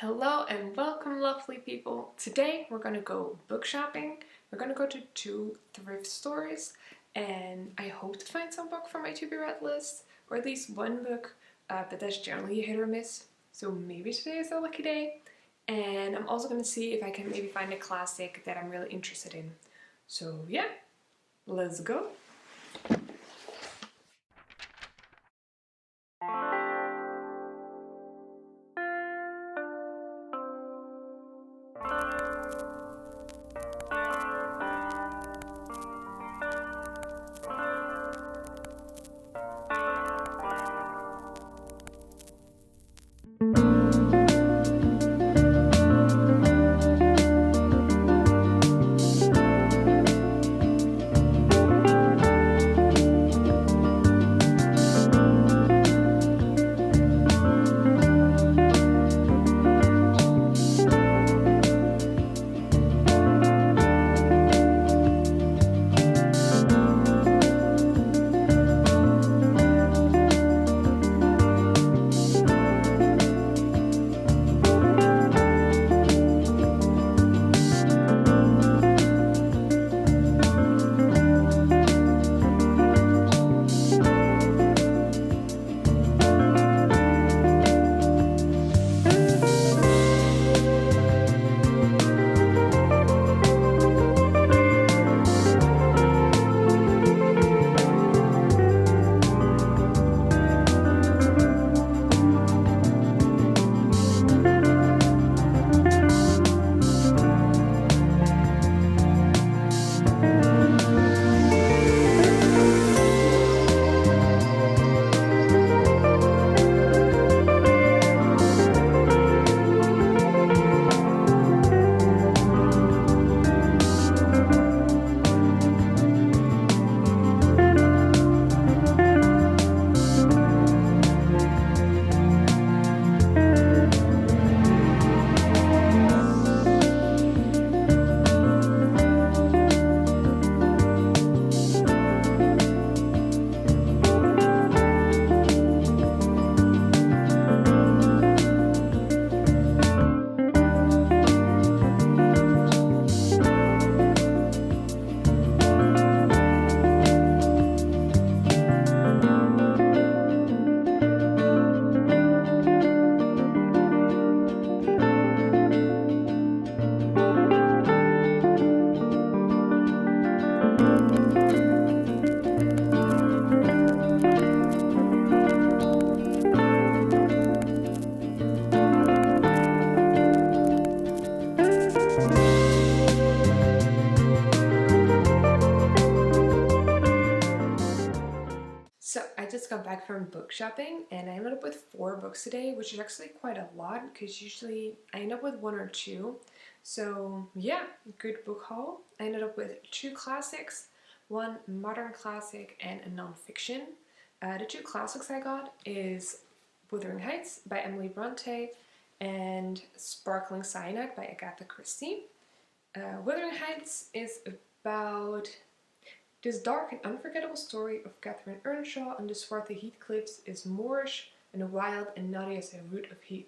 Hello and welcome, lovely people. Today we're gonna go book shopping. We're gonna go to 2 thrift stores and I hope to find some book from my to be read list, or at least one book, but that's generally a hit or miss. So maybe today is a lucky day. And I'm also gonna see if I can maybe find a classic that I'm really interested in. So yeah, let's go. So I just got back from book shopping and I ended up with 4 books today, which is actually quite a lot because usually I end up with 1 or 2. So yeah, good book haul. I ended up with 2 classics, 1 modern classic and a non-fiction. The 2 classics I got is Wuthering by Emily Brönte and Cyanide by Agatha Christie. Wuthering is about this dark and unforgettable story of Catherine Earnshaw on the Swarthy Heath cliffs is moorish and wild and nutty as a root of heath.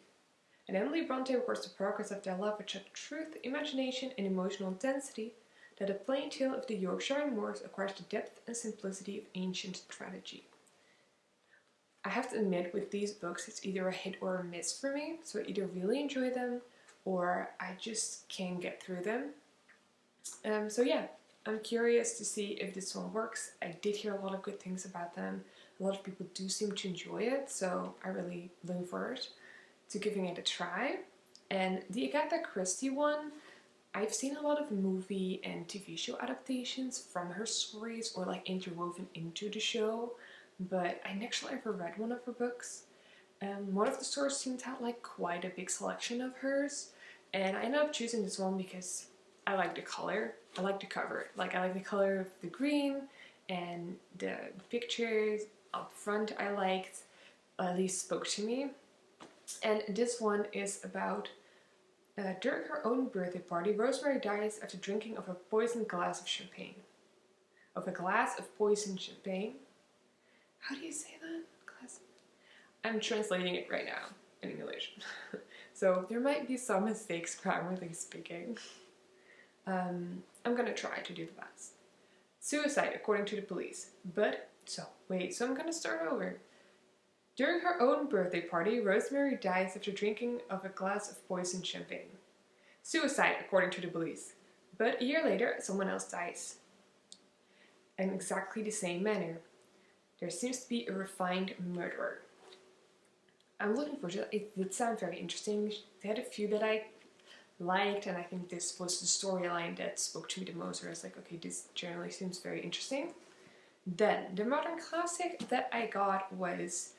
And Emily Bronte records the progress of their love with such truth, imagination, and emotional intensity that a plain tale of the Yorkshire moors acquires the depth and simplicity of ancient tragedy. I have to admit, with these books, it's either a hit or a miss for me. So I either really enjoy them or I just can't get through them. So yeah, I'm curious to see if this one works. I did hear a lot of good things about them. A lot of people do seem to enjoy it, so I really look forward to giving it a try. And the Agatha Christie one, I've seen a lot of movie and TV show adaptations from her stories or like interwoven into the show, but I actually ever read one of her books. One of the stores seemed to have like quite a big selection of hers, and I ended up choosing this one because I like the color. I like the cover. Like, I like the color of the green and the pictures up front I liked, at least spoke to me. And this one is about during her own birthday party, Rosemary dies after drinking of a poisoned glass of champagne. Of a glass of poisoned champagne. How do you say that? Glass. I'm translating it right now in English. So there might be some mistakes grammatically speaking. I'm gonna try to do the best. Suicide according to the police. So I'm gonna start over. During her own birthday party, Rosemary dies after drinking of a glass of poisoned champagne. Suicide according to the police. But a year later, someone else dies. In exactly the same manner. There seems to be a refined murderer. I'm looking forward to it. It did sound very interesting. They had a few that I liked, and I think this was the storyline that spoke to me the most, where I was like, okay, this generally seems very interesting. Then, the modern classic that I got was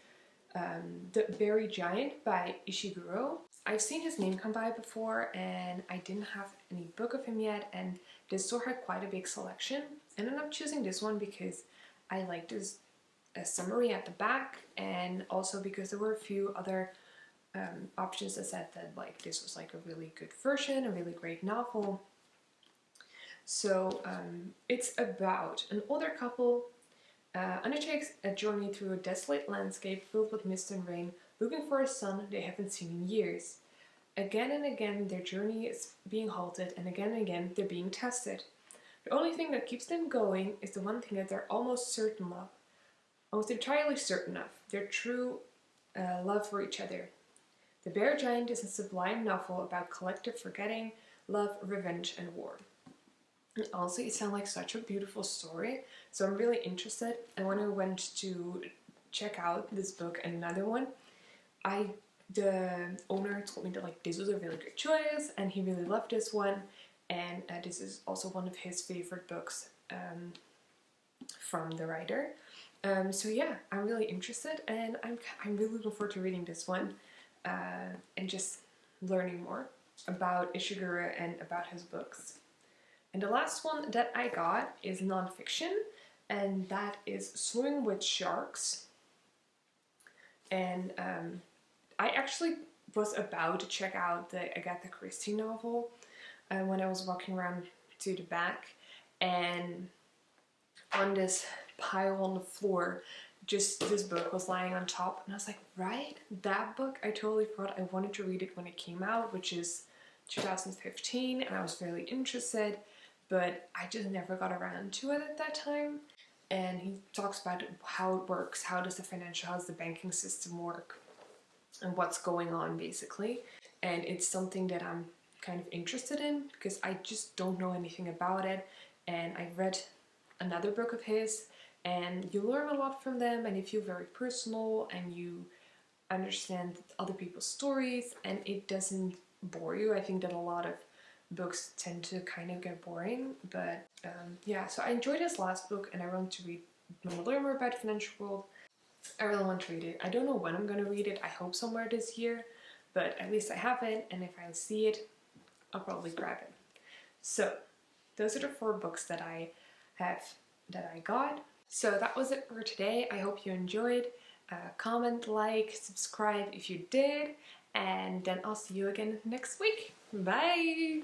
The Berry Giant by Ishiguro. I've seen his name come by before, and I didn't have any book of him yet, and this store had quite a big selection. I ended up choosing this one because I liked his summary at the back, and also because there were a few other options that said that like this was like a really good version, a really great novel. So it's about an older couple undertakes a journey through a desolate landscape filled with mist and rain, looking for a son they haven't seen in years. Again and again their journey is being halted, and again they're being tested. The only thing that keeps them going is the one thing that they're almost entirely certain of, their true love for each other. The Bear Giant is a sublime novel about collective forgetting, love, revenge, and war. And also, it sounds like such a beautiful story, so I'm really interested. And when I went to check out this book and another one, the owner told me that like this was a really good choice, and he really loved this one, and this is also one of his favorite books from the writer. So yeah, I'm really interested, and I'm really looking forward to reading this one and just learning more about Ishiguro and about his books. And the last one that I got is nonfiction, and that is Swimming with Sharks. And I actually was about to check out the Agatha Christie novel when I was walking around to the back, and on this pile on the floor, just this book was lying on top, and I was like, right, that book, I totally forgot I wanted to read it when it came out, which is 2015, and I was really interested, but I just never got around to it at that time. And he talks about how it works, how does the banking system work, and what's going on basically. And it's something that I'm kind of interested in because I just don't know anything about it, and I read another book of his, and you learn a lot from them, and they feel very personal, and you understand other people's stories, and it doesn't bore you. I think that a lot of books tend to kind of get boring, but yeah, so I enjoyed his last book, and I want to learn more about the financial world. I really want to read it. I don't know when I'm going to read it. I hope somewhere this year, but at least I have it, and if I see it, I'll probably grab it. So those are the 4 books that I got. So that was it for today. I hope you enjoyed. Comment, like, subscribe if you did, and then I'll see you again next week. Bye!